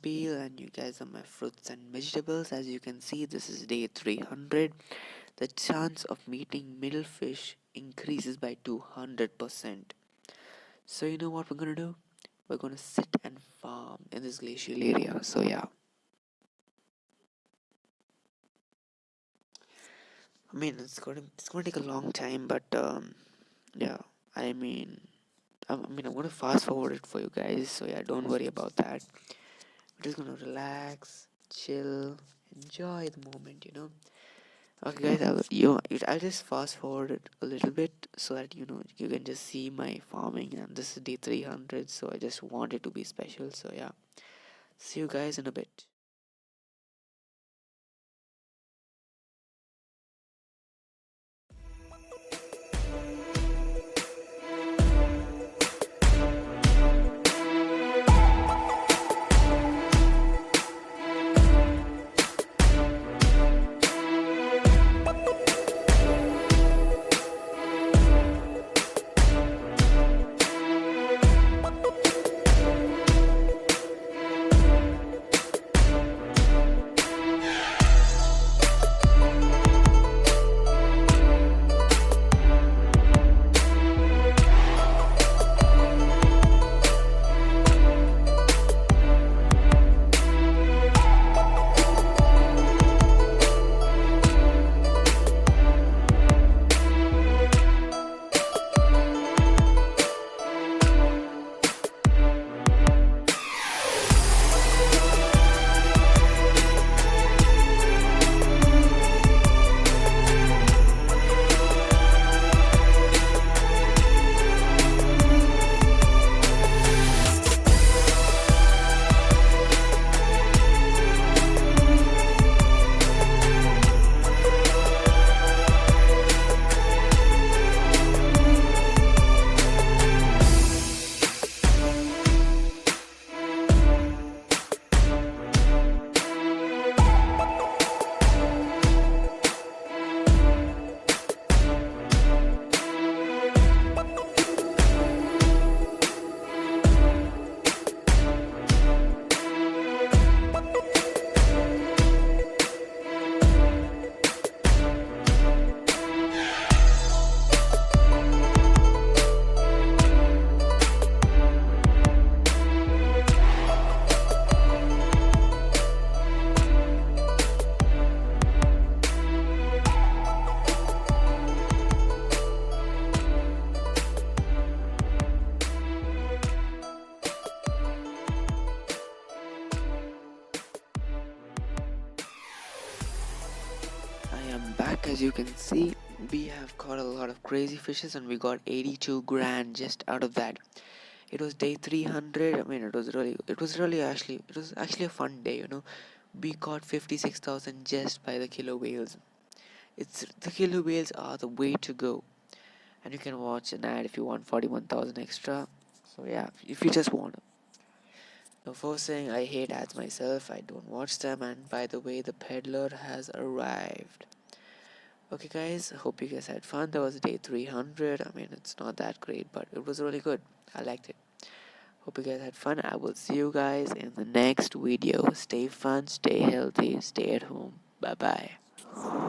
peel, and you guys are my fruits and vegetables. As you can see, this is day 300. The chance of meeting middle fish increases by 200%. So you know what we're gonna do? We're gonna sit and farm in this glacial area. So yeah. I mean, it's gonna take a long time, but yeah. I mean, I'm gonna fast forward it for you guys. So yeah, don't worry about that. We're just gonna relax, chill, enjoy the moment. Okay, guys, I'll just fast forward it a little bit so that you can just see my farming. And this is day 300, so I just want it to be special. So yeah, see you guys in a bit. I am back. As you can see, we have caught a lot of crazy fishes, and we got 82 grand just out of that. It was day 300. I mean, it was actually a fun day. We caught 56,000 just by the killer whales. The killer whales are the way to go, and you can watch an ad if you want 41,000 extra. So yeah, if you just want. The first thing, I hate ads myself. I don't watch them. And by the way, the peddler has arrived. Okay, guys, hope you guys had fun. That was day 300. I mean, it's not that great, but it was really good. I liked it. Hope you guys had fun. I will see you guys in the next video. Stay fun, stay healthy, stay at home. Bye bye.